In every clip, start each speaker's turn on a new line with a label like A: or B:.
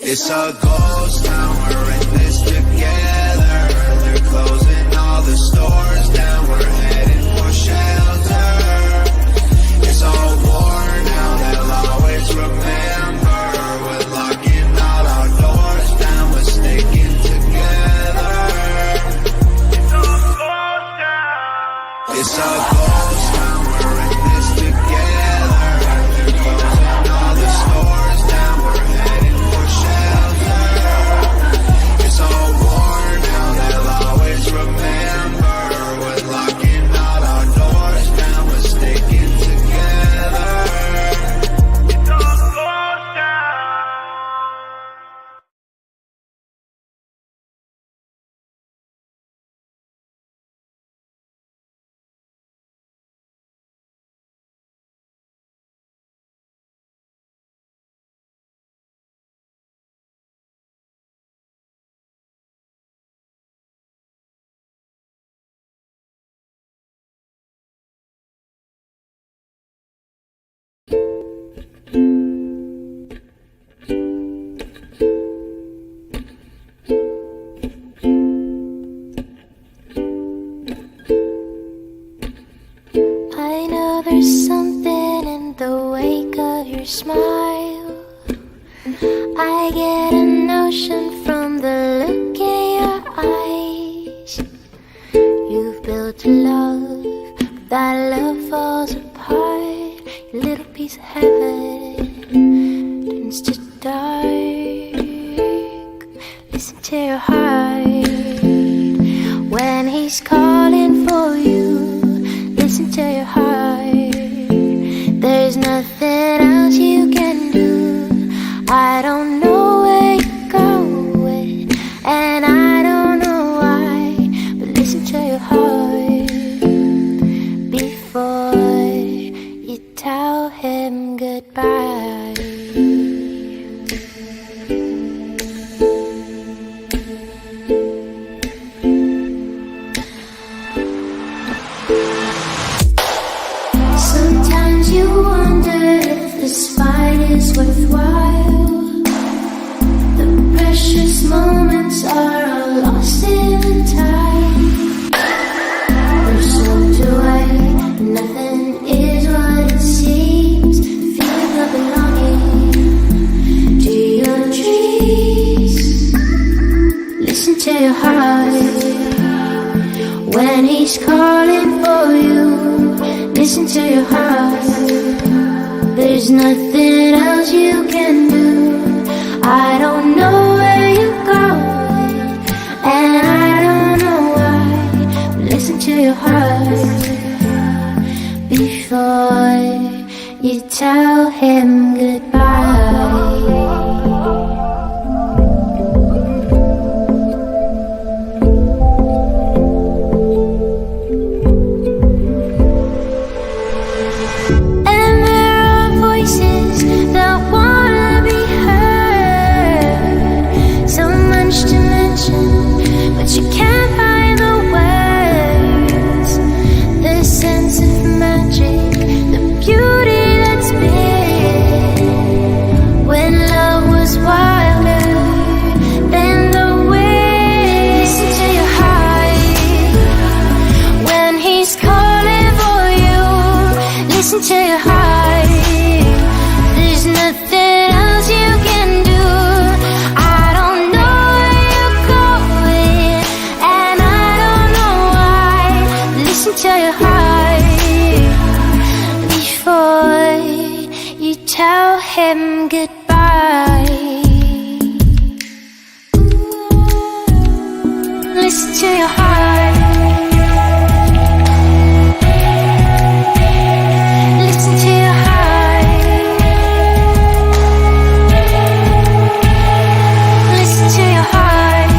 A: It's a ghost town, we're in this together. They're closing all the stores down, we're heading for shelter. It's all war now, they'll always remember. We're locking all our doors down, we're sticking together. It's a ghost town, we're in this together. They're closing all the stores down, we're heading for shelter. It's all war now, they'll always remember. We're locking all our doors down, we're sticking together. It's all ghost town.
B: I know there's something in the wake of your smile. I get a notion from the look in your eyes. You've built a love, but that love falls apart. Your little piece of heaven turns to dark. Listen to your heart when he's calling for you. Listen to your heart. There's nothing else you can do. I don't know where you're going, and I don't know why, but listen to your heart before you tell him goodbye. Sometimes you wonder if this fight is worthwhile. The precious moments are all lost in the tide. We're swept away, nothing is what it seems. The feeling of belonging to your dreams. Listen to your heart when he's calling for you. Listen to your heart. There's nothing else you can do. I don't know where you're going, and I don't know why, but listen to your heart before you tell him goodbye. But you can't find the words, the sense of magic, the beauty that's been when love was wilder than the wind. Listen to your heart when he's calling for you. Listen to your heart. There's nothing else you can do. To your heart before you tell him goodbye. Listen to your heart. Listen to your heart. Listen to your heart.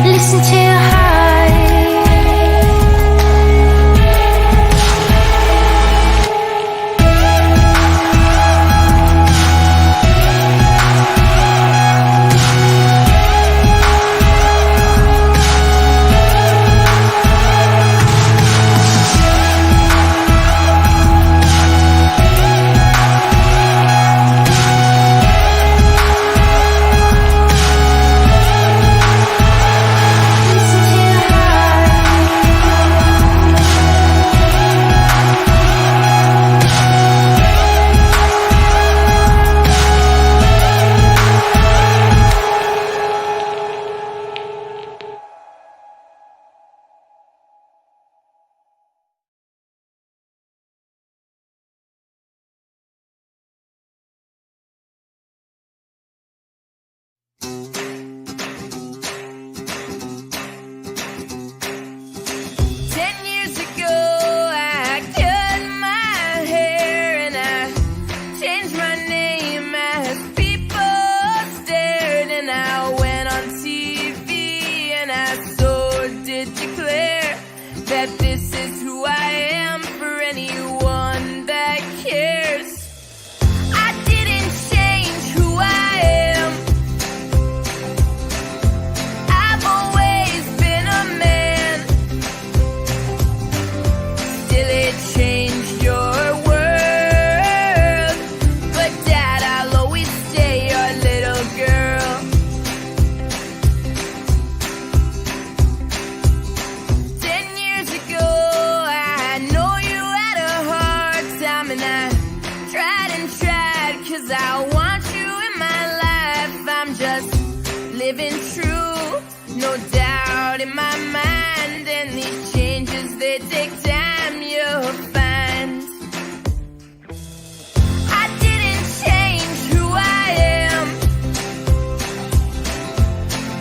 B: Listen to your heart.
C: and I tried and tried, 'cause I want you in my life. I'm just living true, no doubt in my mind, and these changes, they take time, you'll find. I didn't change who I am.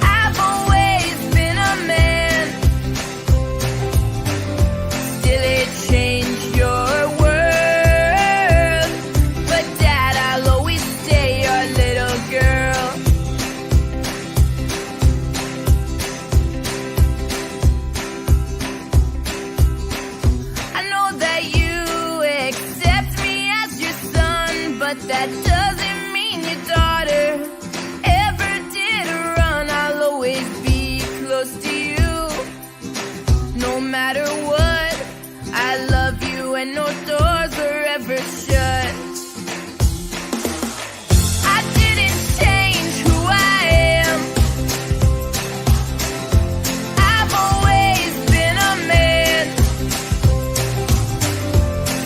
C: I've always been a man. Still it changed your world, but Dad, I'll always stay your little girl. I know that you accept me as your son, but that doesn't mean your daughter ever did run. I'll always be close to you, no matter what. I love you and no doors are ever shut. I didn't change who I am. I've always been a man.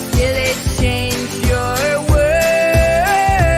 C: Still it changed your world,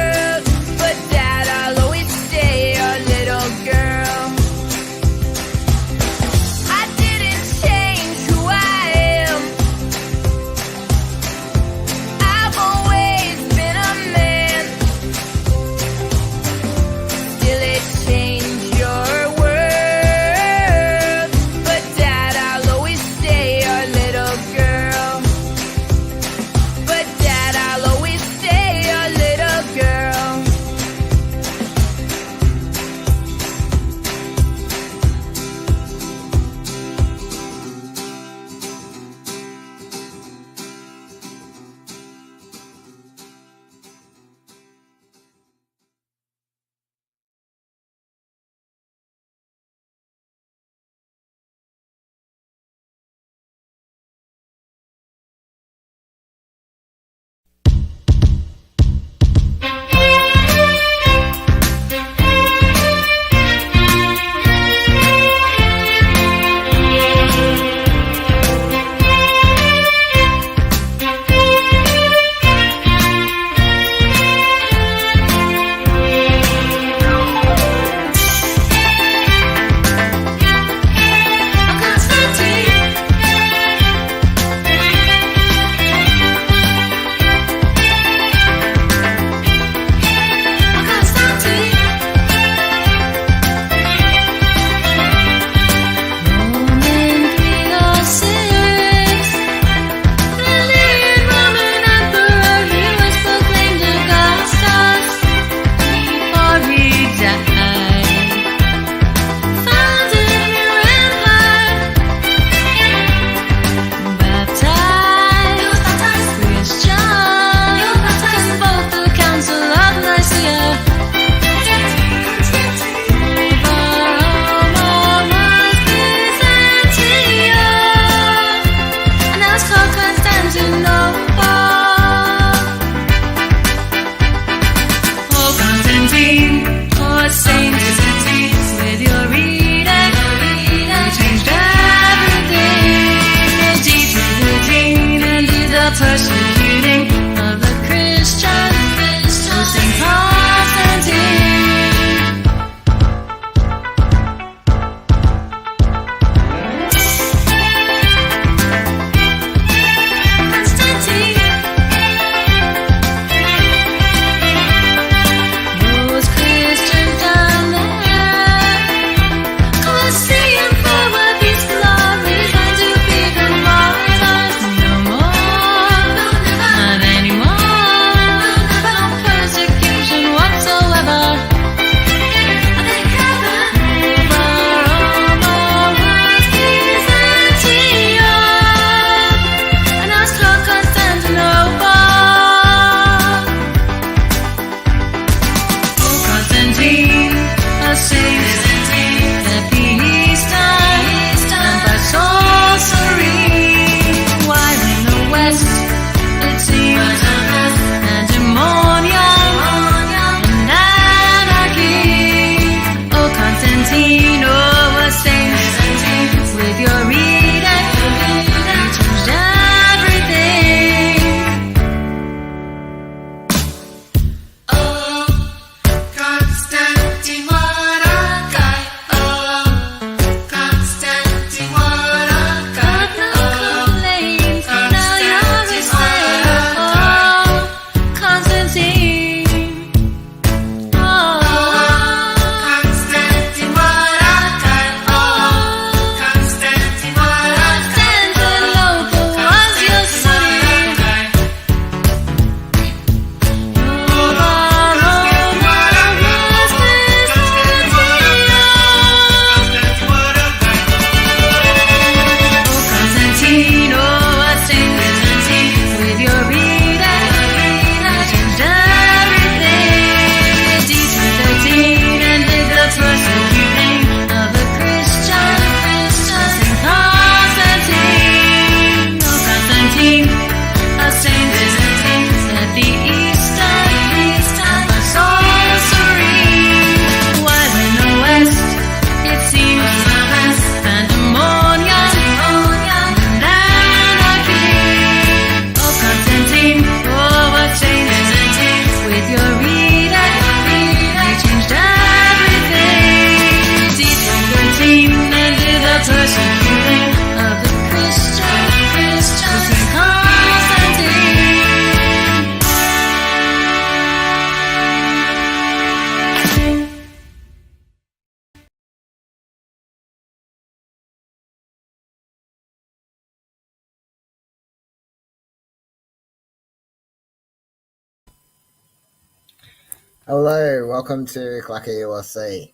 D: Hello, welcome to CLACCA ULC.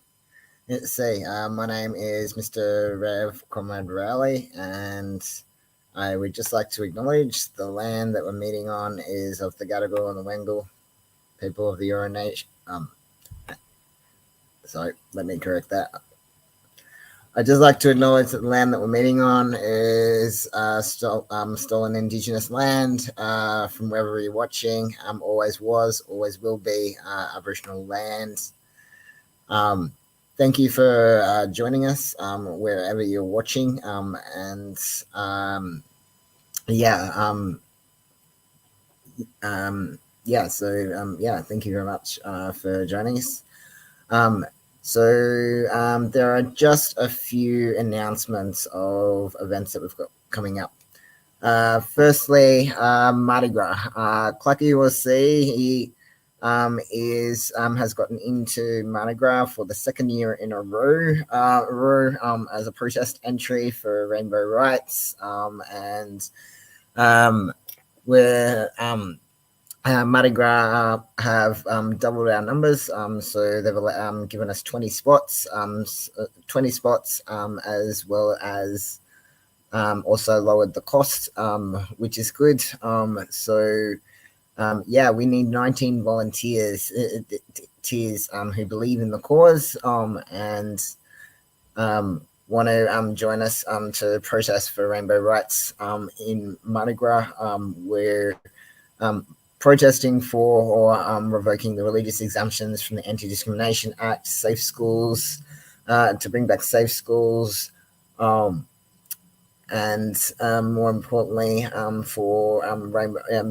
D: Let's see, my name is Mr. Rev Comrade Rowley, and I would just like to acknowledge the land that we're meeting on is of the Gadigal and the Wangal people of the Eora Nation. Sorry, let me correct that. I'd just like to acknowledge that the land that we're meeting on is stolen Indigenous land from wherever you're watching. Always was, always will be Aboriginal land. Thank you for joining us wherever you're watching. Thank you very much for joining us. There are just a few announcements of events that we've got coming up. Firstly, Mardi Gras. CLACCA ULC has gotten into Mardi Gras for the second year in a row, as a protest entry for rainbow rights, we're Mardi Gras have doubled our numbers, so they've given us 20 spots, as well as also lowered the cost, which is good. We need 19 volunteers who believe in the cause and want to join us to protest for rainbow rights in Mardi Gras. We're protesting for or revoking the religious exemptions from the Anti-Discrimination Act, safe schools, to bring back safe schools, and more importantly, for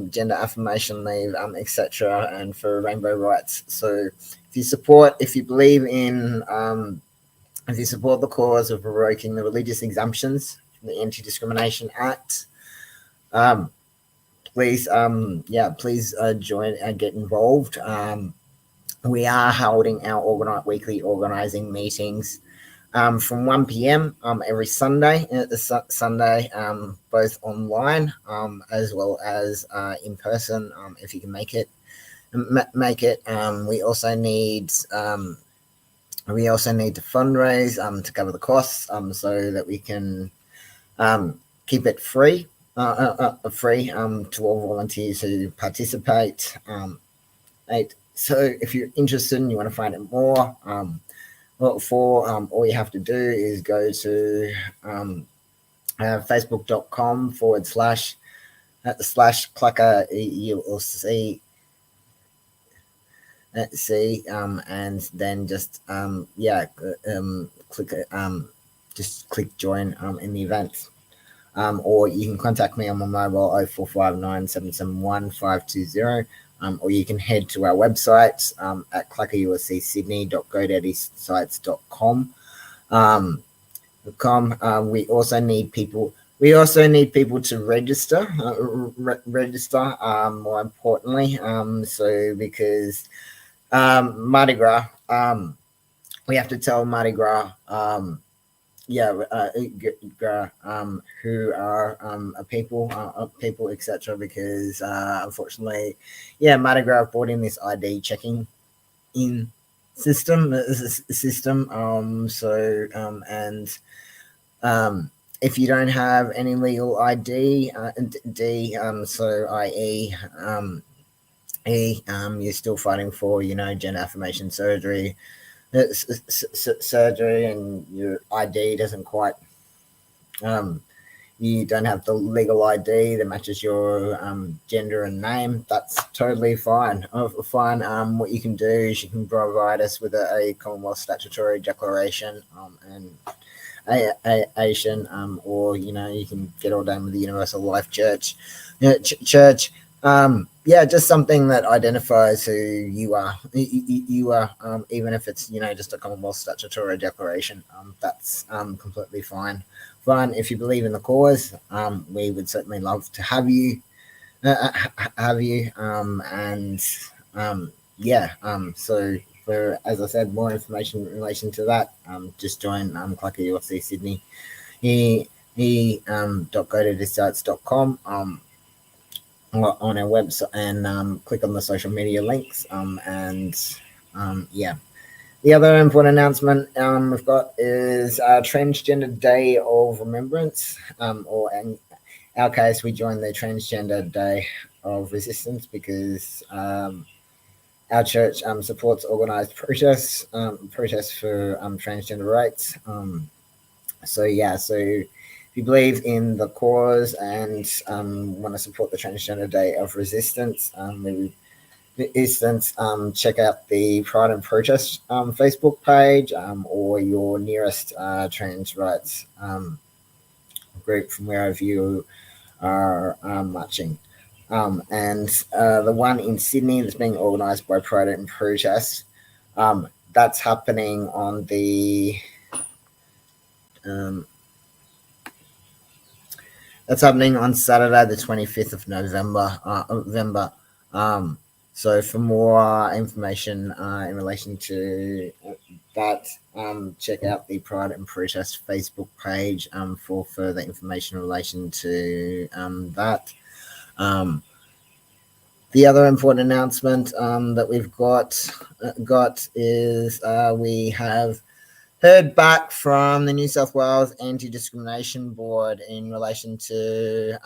D: gender affirmation leave, etc., and for rainbow rights. So if you support the cause of revoking the religious exemptions from the Anti-Discrimination Act, please join and get involved. We are holding our weekly organizing meetings from 1 p.m. Every Sunday, both online as well as in person, if you can make it. We also need to fundraise to cover the costs, so that we can keep it free to all volunteers who participate. So if you're interested and you want to find out more, all you have to do is go to facebook.com / CLACCA ULC, and then just click join in the event. Or you can contact me on my mobile 0459 771 520, or you can head to our website at claccaulcsydney.godaddysites.com. We also need people to register. More importantly, because Mardi Gras, we have to tell Mardi Gras, who are people, etc. Because unfortunately, Mardi Gras brought in this ID checking in system. If you don't have any legal ID, you're still fighting for gender affirmation surgery, and your ID doesn't quite, you don't have the legal ID that matches your gender and name, that's totally fine. What you can do is you can provide us with a Commonwealth statutory declaration and or you can get ordained with the Universal Life Church. Just something that identifies who you are. Even if it's just a Commonwealth statutory declaration, that's completely fine. If you believe in the cause, we would certainly love to have you. So for, as I said, more information in relation to that, just join CLACCA ULC Sydney. .godaddysites.com on our website, and click on the social media links, and Yeah. The other important announcement we've got is Transgender Day of Remembrance, or in our case, we joined the Transgender Day of Resistance because our church supports organised protests for transgender rights. So if you believe in the cause and want to support the Transgender Day of Resistance, check out the Pride and Protest Facebook page or your nearest trans rights group from wherever you are marching. And the one in Sydney that's being organised by Pride and Protest, that's happening on the that's happening on Saturday, the 25th of November. So for more information in relation to that, check out the Pride and Protest Facebook page for further information in relation to that. The other important announcement that we've got is we have heard back from the New South Wales Anti-Discrimination Board in relation to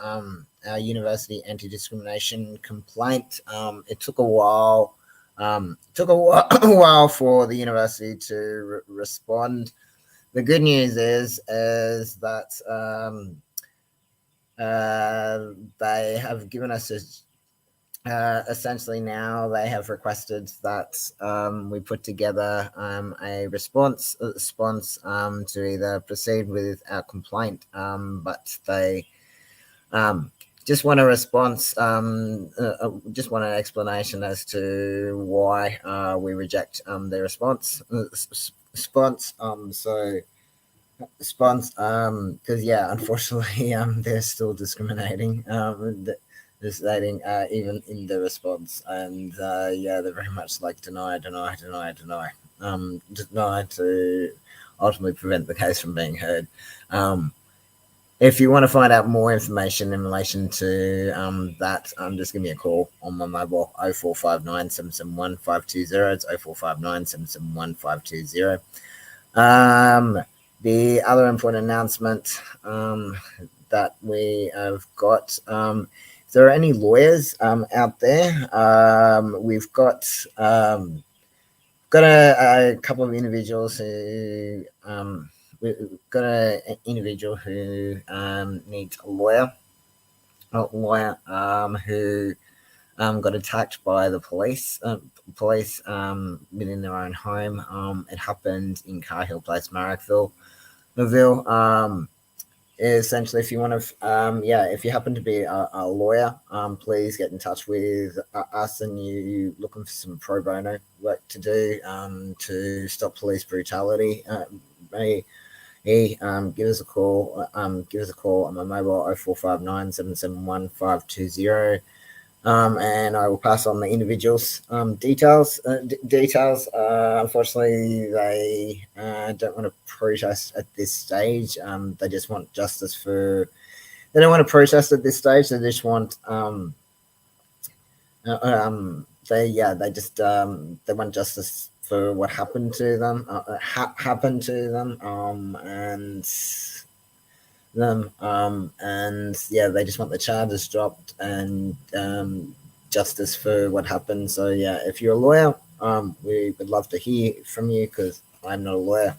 D: our university anti-discrimination complaint. It took a while. A while for the university to respond. The good news is that they have given us essentially now they have requested that we put together a response to either proceed with our complaint, but they just want a response, just want an explanation as to why we reject the response. Because unfortunately they're still discriminating. Even in the response, and they're very much like deny to ultimately prevent the case from being heard. If you want to find out more information in relation to that, just give me a call on my mobile 0459 771 520. It's 0459 771 520. The other important announcement that we have got, if there are any lawyers out there, we've got a couple of individuals who we've got an individual who needs a lawyer who got attacked by the police within their own home. It happened in Carhill Place, Marrickville. Essentially, if you want to, if you happen to be a lawyer, please get in touch with us, and you looking for some pro bono work to do to stop police brutality. Give us a call. Give us a call on my mobile 0459 771 520. And I will pass on the individuals' details. Unfortunately, they don't want to protest at this stage. They just want justice for. They don't want to protest at this stage. They just want. They want justice for what happened to them. They just want the charges dropped and justice for what happened. So if you're a lawyer, we would love to hear from you, because I'm not a lawyer.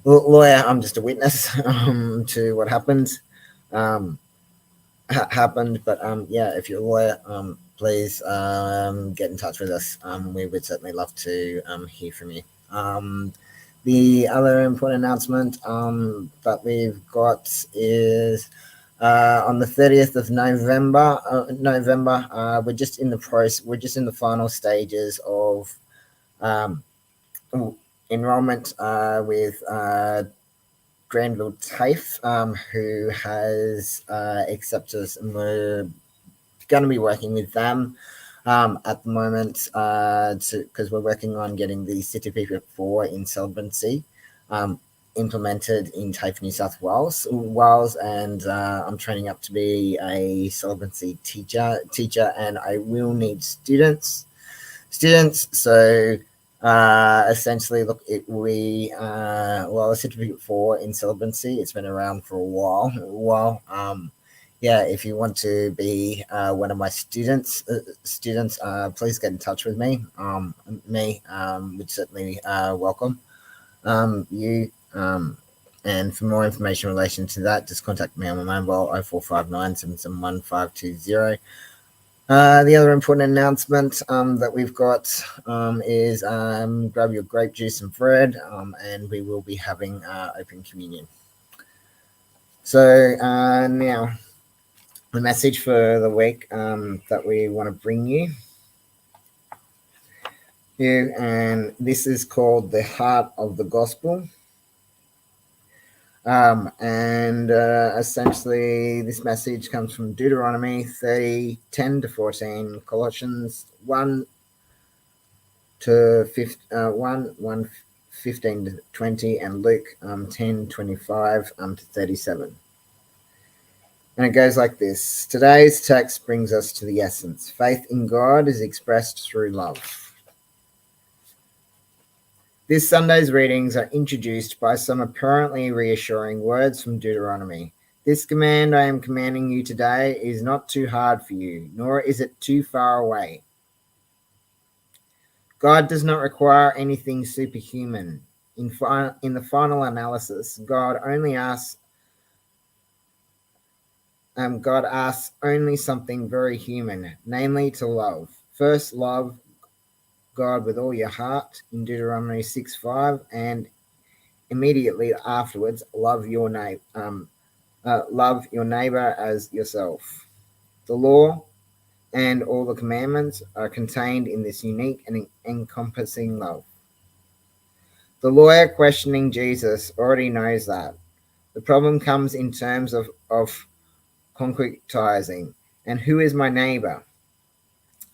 D: I'm just a witness to what happened. But if you're a lawyer, please get in touch with us. We would certainly love to hear from you. The other important announcement that we've got is on the 30th of November. We're just in the final stages of enrollment with Granville TAFE, who has accepted us, and we're going to be working with them at the moment, because we're working on getting the Certificate 4 insolvency implemented in TAFE New South Wales, and I'm training up to be a solvency teacher, and I will need students. So Essentially, look, well, a certificate for in celibacy. It's been around for a while. Yeah, if you want to be one of my students, please get in touch with me. Would certainly welcome you. And for more information in relation to that, just contact me on my mobile 0459 771 520. The other important announcement that we've got is grab your grape juice and bread, and we will be having open communion. So now, the message for the week that we want to bring you, and this is called The Heart of the Gospel. Essentially, this message comes from Deuteronomy 30, 10 to 14, Colossians 1 to 15 to 20, and Luke 10, 25 to 37. And it goes like this. Today's text brings us to the essence. Faith in God is expressed through love. This Sunday's readings are introduced by some apparently reassuring words from Deuteronomy. This command I am commanding you today is not too hard for you, nor is it too far away. God does not require anything superhuman. In the final analysis, God asks only something very human, namely to love. First, love God with all your heart in Deuteronomy 6:5, and immediately afterwards, love your neighbor as yourself. The law and all the commandments are contained in this unique and encompassing love. The lawyer questioning Jesus already knows that. The problem comes in terms of concretizing. And who is my neighbor?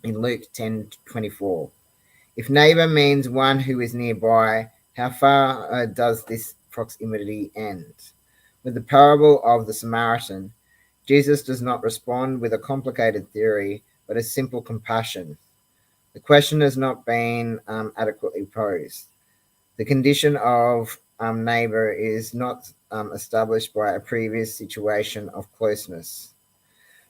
D: In Luke 10:24. If neighbor means one who is nearby, how far does this proximity end? With the parable of the Samaritan, Jesus does not respond with a complicated theory, but a simple compassion. The question has not been adequately posed. The condition of neighbor is not established by a previous situation of closeness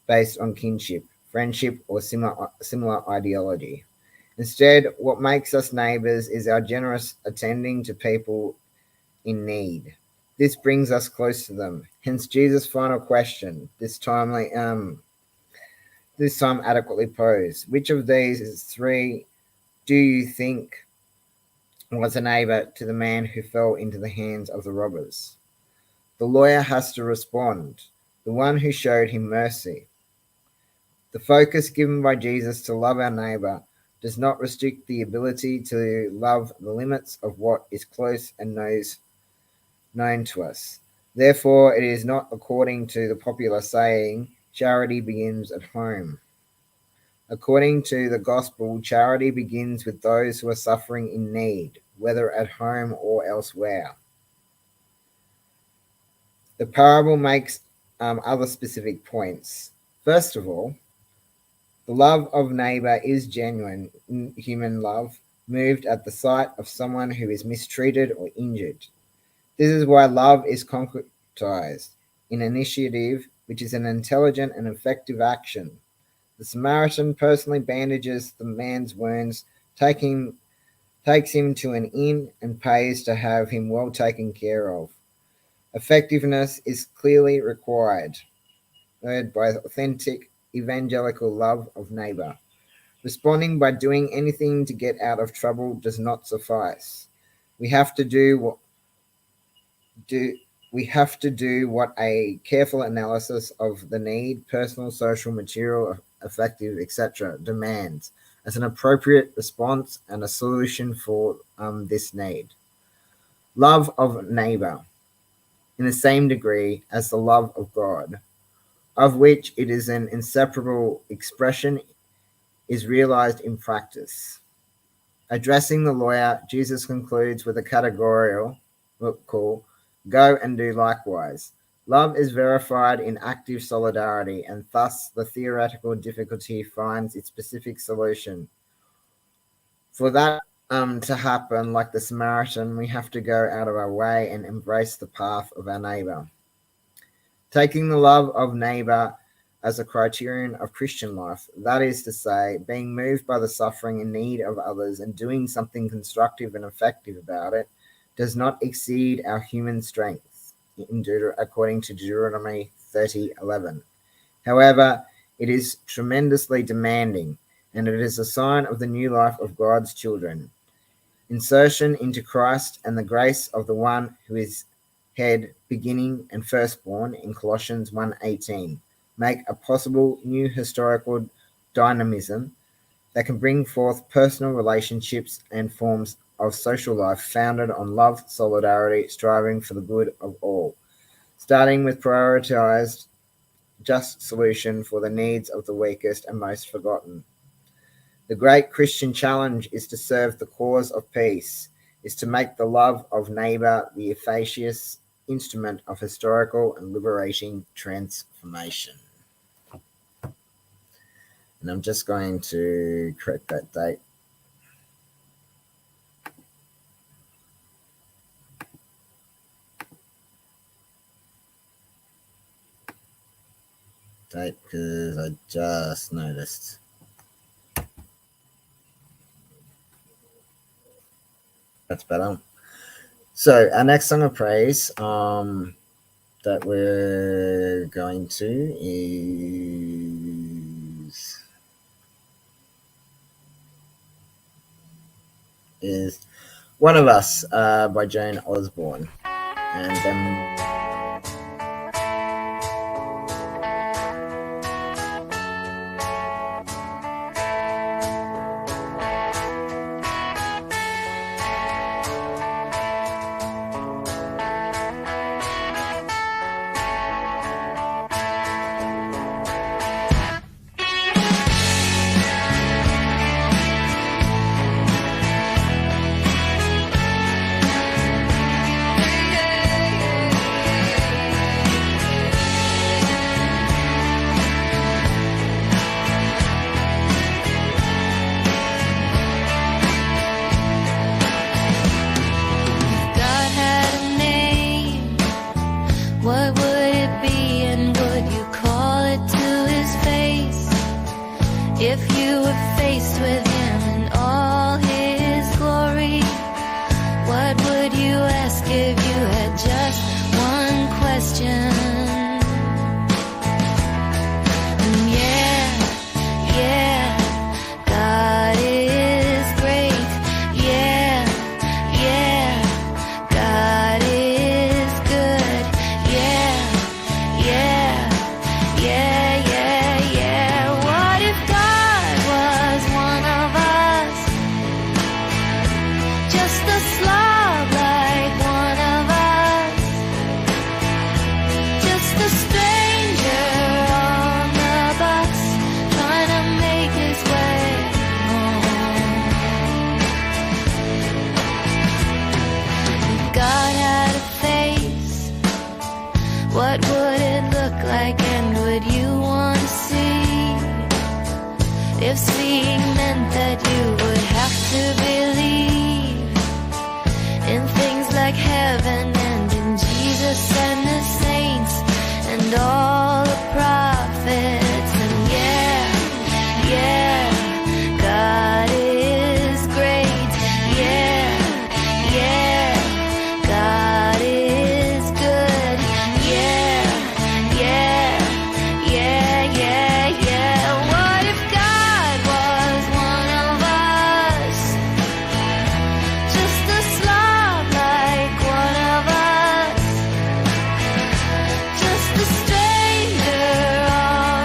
D: based on kinship, friendship, or similar ideology. Instead, what makes us neighbors is our generous attending to people in need. This brings us close to them. Hence, Jesus' final question, this time adequately posed. Which of these three do you think was a neighbor to the man who fell into the hands of the robbers? The lawyer has to respond, the one who showed him mercy. The focus given by Jesus to love our neighbor does not restrict the ability to love the limits of what is close and known to us. Therefore, it is not according to the popular saying, charity begins at home. According to the gospel, charity begins with those who are suffering in need, whether at home or elsewhere. The parable makes other specific points. First of all, the love of neighbor is genuine human love, moved at the sight of someone who is mistreated or injured. This is why love is concretized in initiative, which is an intelligent and effective action. The Samaritan personally bandages the man's wounds, takes him to an inn, and pays to have him well taken care of. Effectiveness is clearly required, led by authentic evangelical love of neighbor. Responding by doing anything to get out of trouble does not suffice. We have to do what a careful analysis of the need, personal, social, material, affective, etc., demands as an appropriate response and a solution for this need. Love of neighbor in the same degree as the love of God, of which it is an inseparable expression, is realized in practice. Addressing the lawyer, Jesus concludes with a categorical call, go and do likewise. Love is verified in active solidarity, and thus the theoretical difficulty finds its specific solution. For that to happen, like the Samaritan, we have to go out of our way and embrace the path of our neighbor. Taking the love of neighbor as a criterion of Christian life, that is to say, being moved by the suffering and need of others and doing something constructive and effective about it, does not exceed our human strength, according to Deuteronomy 30:11. However, it is tremendously demanding, and it is a sign of the new life of God's children. Insertion into Christ and the grace of the one who is head, beginning, and firstborn in Colossians 1:18 make a possible new historical dynamism that can bring forth personal relationships and forms of social life founded on love, solidarity, striving for the good of all, starting with prioritized, just solution for the needs of the weakest and most forgotten. The great Christian challenge is to serve the cause of peace, is to make the love of neighbor the efficacious instrument of historical and liberating transformation. And I'm just going to correct that date. Because I just noticed. That's better. So our next song of praise that we're going to is One of Us by Joan Osborne. And then
C: what would it be, and would you call it to his face? If you were faced with him in all his glory, what would you ask if you had just one question? And yeah, God is great. Yeah, God is good. Yeah. What if God was one of us? Just a slob like one of us. Just a stranger on the bus, trying to make his way home. If God had a face, what would it look like, and would you want to see? If seeing meant that you would have to believe in things like heaven and in Jesus and the saints and all the prophets. And yeah, God is great. Yeah, God is good. Yeah. What if God was one of us? Just a slob like one of us. Just a stranger on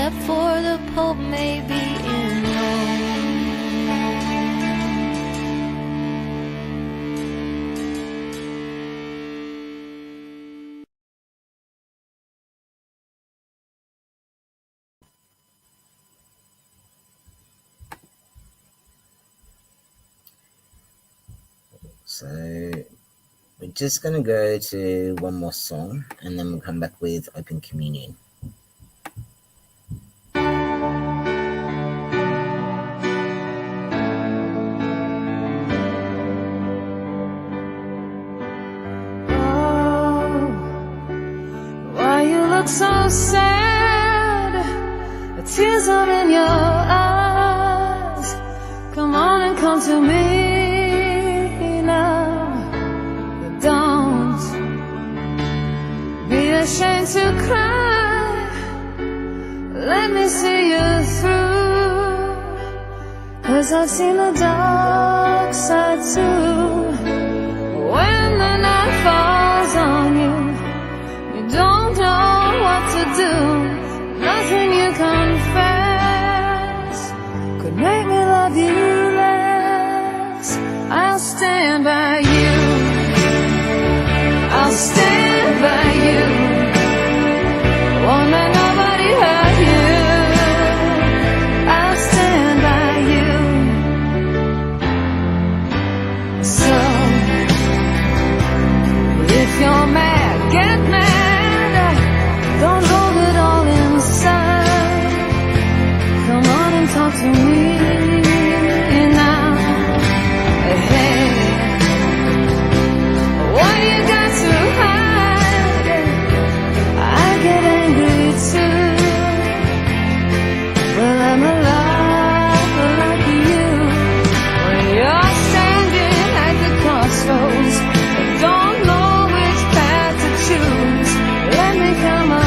B: except for the Pope maybe in Rome.
D: So we're just gonna go to one more song and then we'll come back with Open Communion.
B: So sad, the tears are in your eyes. Come on and come to me now. Don't be ashamed to cry. Let me see you through, 'cause I've seen the dark side too. When the night falls on you, you don't know what to do. Nothing you confess could make me love you less. I'll stand by you. I'll stand by you. Won't let nobody hurt you. I'll stand by you. So if you're mad, get mad. Don't hold it all inside. Come on and talk to me now. Hey, what you got to hide? I get angry too. Well, I'm alive like you. When you're standing at the crossroads, don't know which path to choose. Let me come on.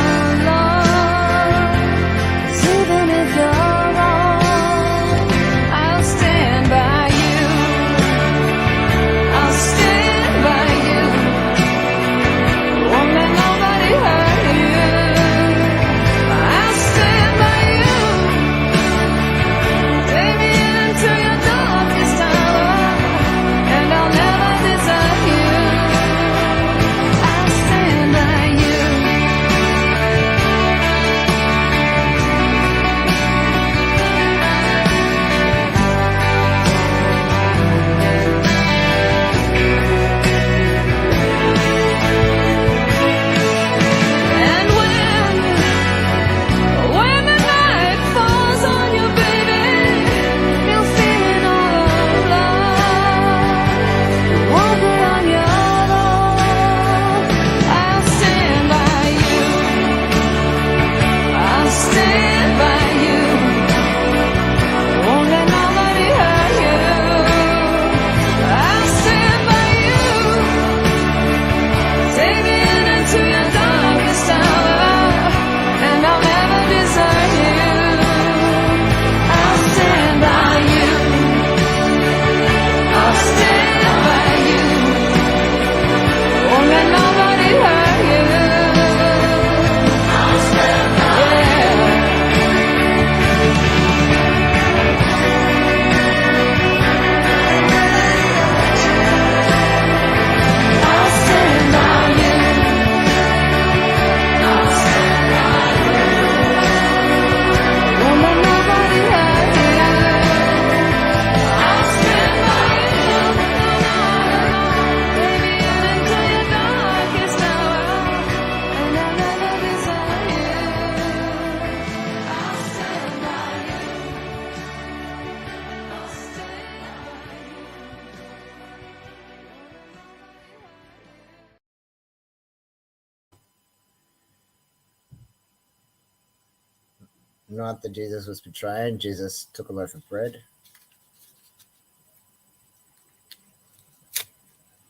D: Not after Jesus was betrayed, Jesus took a loaf of bread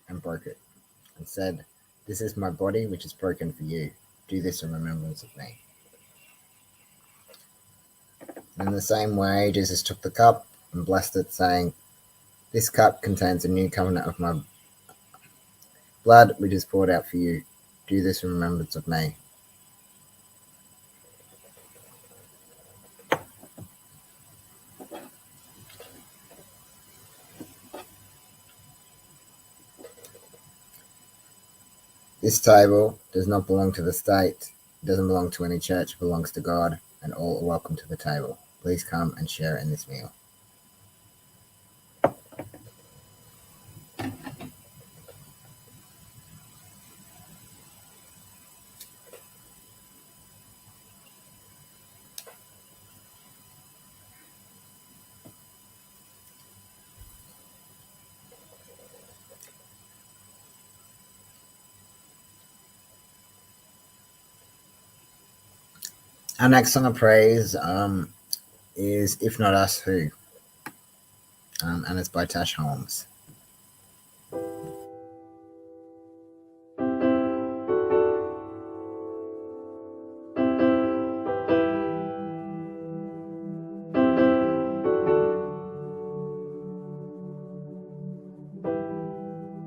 D: and broke it and said, "This is my body, which is broken for you. Do this in remembrance of me." In the same way, Jesus took the cup and blessed it, saying, "This cup contains a new covenant of my blood, which is poured out for you. Do this in remembrance of me." This table does not belong to the state, it doesn't belong to any church, it belongs to God, and all are welcome to the table. Please come and share in this meal. Our next song of praise is If Not Us, Who? And it's by Tash Holmes.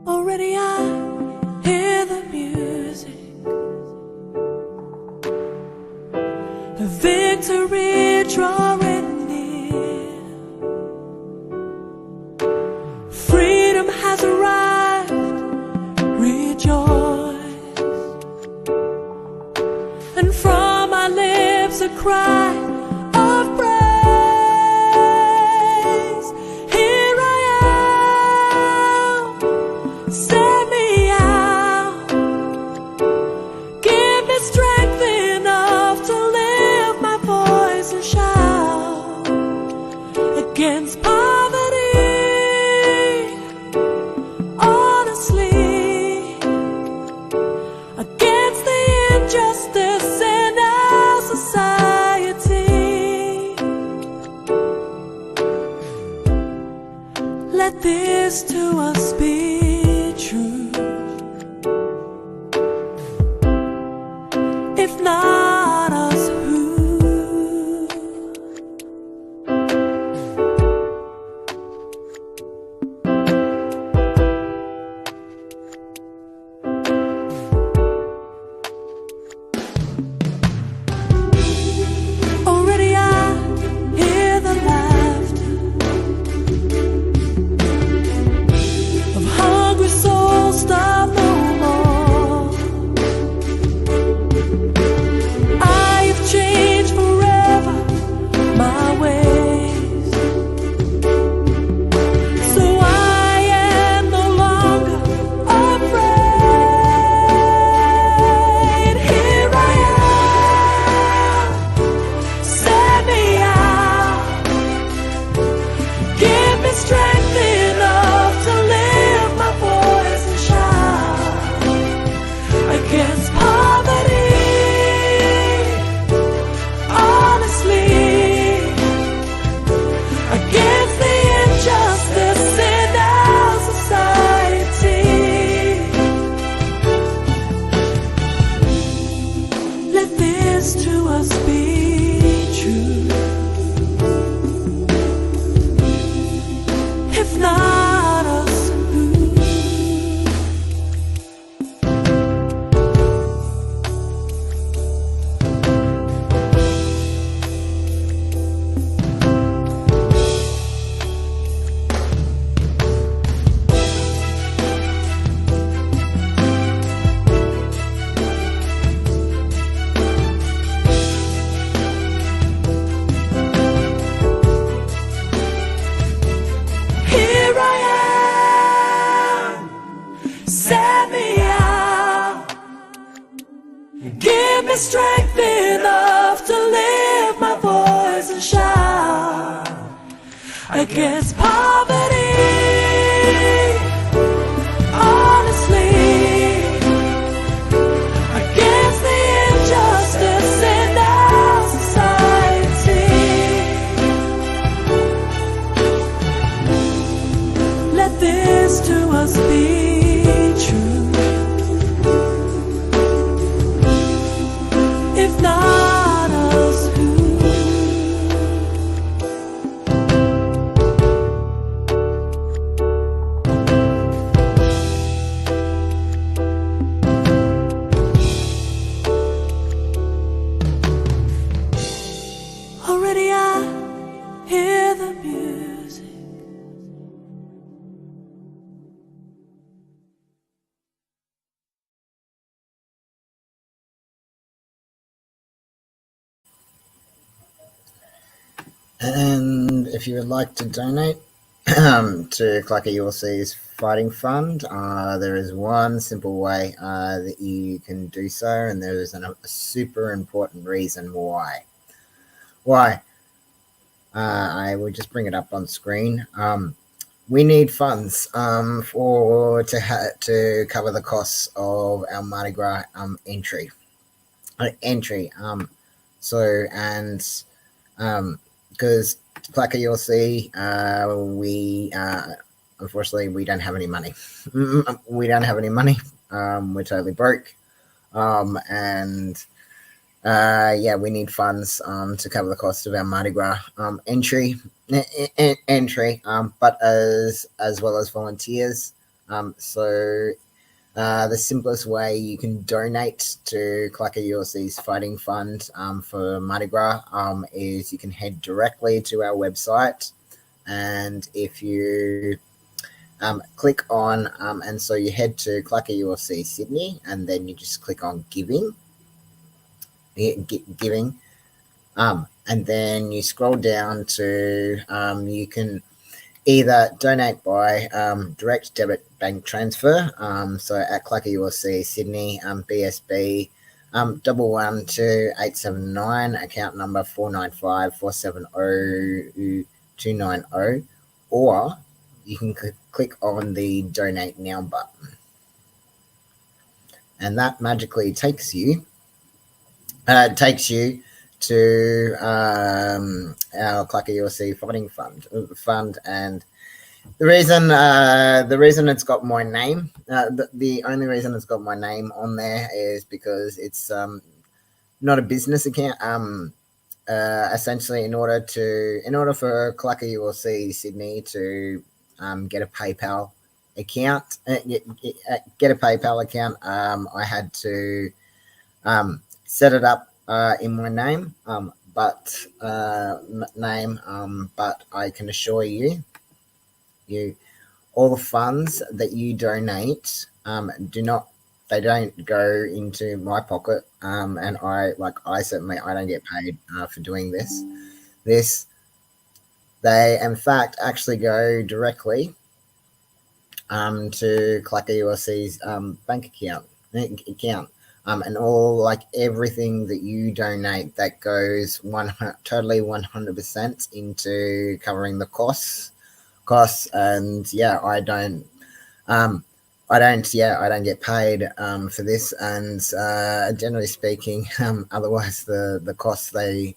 E: Already I hear the music, the victory drawing near. Freedom has arrived, rejoice. And from my lips a cry of praise. Here I am, send me out. Give me strength enough to lift my voice and shout against poverty, honestly, against the injustice in our society. Let this to us be true. If not us, who? Already I hear the laughter of hungry souls starved no more. I have changed forever my ways, so I am no longer afraid. Here I am, send me out. Give me strength enough to lift my voice and shout against poverty, honestly, against the injustice in our society. Let this to us be true. If not us, who? Here I am, send me out. Give me strength enough to lift my voice and shout against poverty, honestly, against the injustice in our society. Let this to us be true. If not us, who?
D: And if you would like to donate to CLACCA ULC's Fighting Fund, there is one simple way that you can do so, and there is a super important reason why. I will just bring it up on screen. We need funds to cover the costs of our Mardi Gras entry. Because CLACCA ULC, we unfortunately we don't have any money. We don't have any money. We're totally broke, and we need funds to cover the cost of our Mardi Gras entry, but as well as volunteers. The simplest way you can donate to CLACCA ULC's Fighting Fund for Mardi Gras is you can head directly to our website, and if you click on, and so you head to CLACCA ULC Sydney, and then you just click on giving, and then you scroll down to you can either donate by direct debit bank transfer, so at CLACCA ULC Sydney, BSB 112879, account number 495470290, or you can click on the donate now button, and that magically takes you to our CLACCA ULC Fighting Fund, and the reason it's got my name, the only reason it's got my name on there is because it's not a business account. Essentially, in order for CLACCA ULC Sydney to get a PayPal account, I had to set it up in my name, but I can assure you, all the funds that you donate don't go into my pocket, and I don't get paid for doing this. They in fact actually go directly to CLACCA ULC's bank account. And everything that you donate, that goes totally 100% into covering the costs. And I don't get paid for this. And generally speaking, otherwise the costs they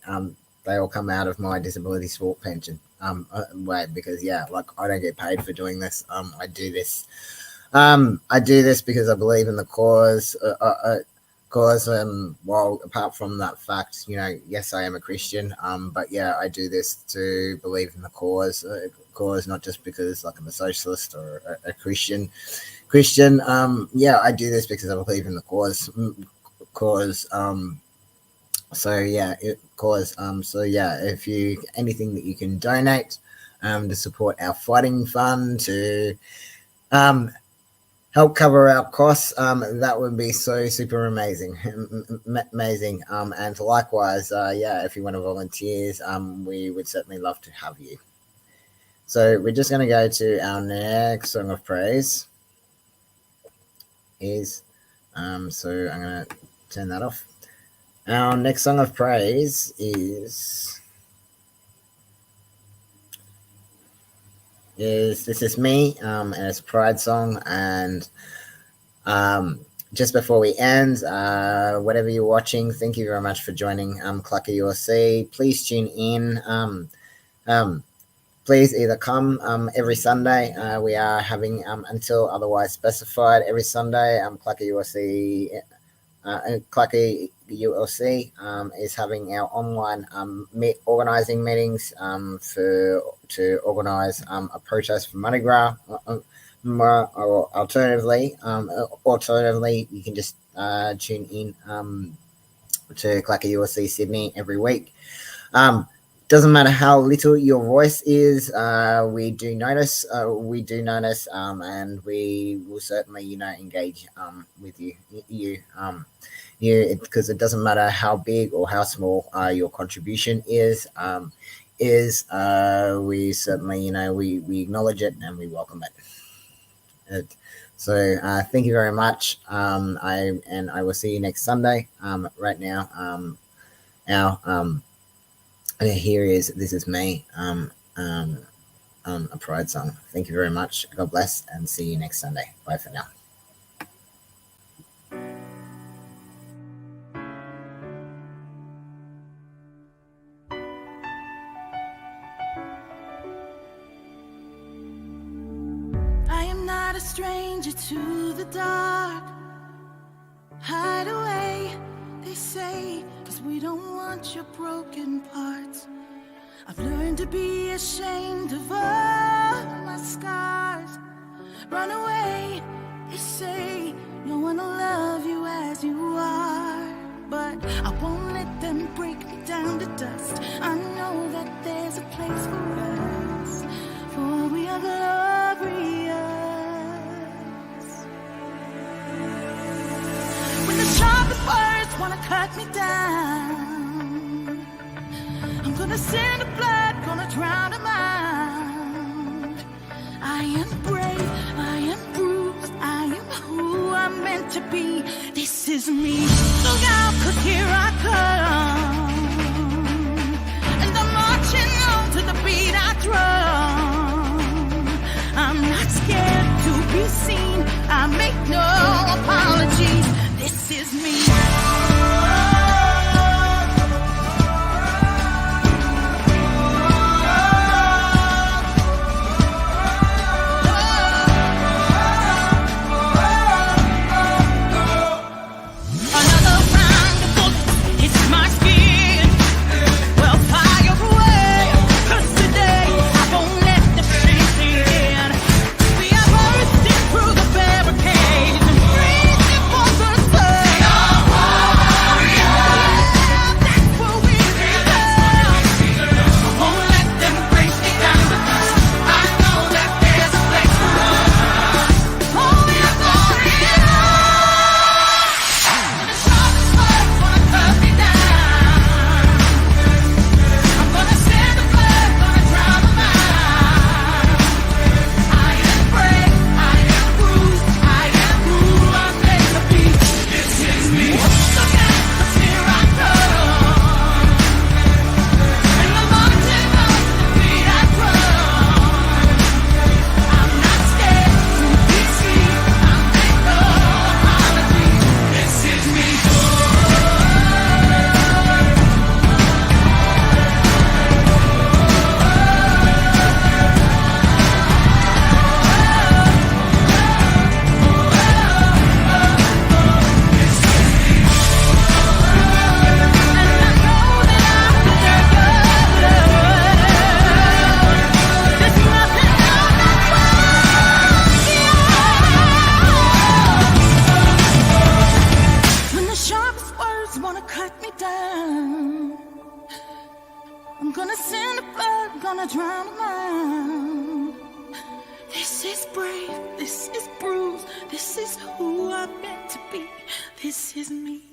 D: all come out of my disability support pension. Because I don't get paid for doing this. I do this because I believe in the cause. Well, apart from that fact, yes, I am a Christian, but I do this to believe in the cause, not just because I'm a socialist or a Christian. I do this because I believe in the cause. If you anything that you can donate to support our fighting fund, to help cover our costs, that would be so super amazing. And likewise, if you want to volunteer, we would certainly love to have you. So we're just going to go to our next song of praise. So I'm going to turn that off. Our next song of praise is This Is Me, and it's a Pride song. And just before we end, whatever you're watching, thank you very much for joining CLACCA ULC. Please tune in. Please either come every Sunday. We are having, until otherwise specified, every Sunday, CLACCA ULC is having our online organising meetings to organise a protest for Mardi Gras. Or alternatively, you can just tune in to CLACCA ULC Sydney every week. Doesn't matter how little your voice is, we do notice, and we will certainly, engage with you, because it doesn't matter how big or how small your contribution is. is, we certainly, we acknowledge it and we welcome it. So thank you very much. I will see you next Sunday. Right now, here is "This Is Me," a Pride song. Thank you very much. God bless, and see you next Sunday. Bye for now.
E: I am not a stranger to the dark. Hide away, they say, 'cause we don't want your broken parts. I've learned to be ashamed of all my scars. Run away, they say, no one will love you as you are. But I won't let them break me down to dust. I know that there's a place for us, for we are glorious. When the sharpest words wanna cut me down, I'm gonna send the blood, gonna drown a mind. I am brave, I am bruised, I am who I'm meant to be. This is me. Look out, 'cause here I come, and I'm marching on to the beat I drum. I'm not scared to be seen, I make no apologies. This is me. I'm gonna send the blood, gonna drown a mind. This is brave, this is bruised, this is who I'm meant to be. This is me.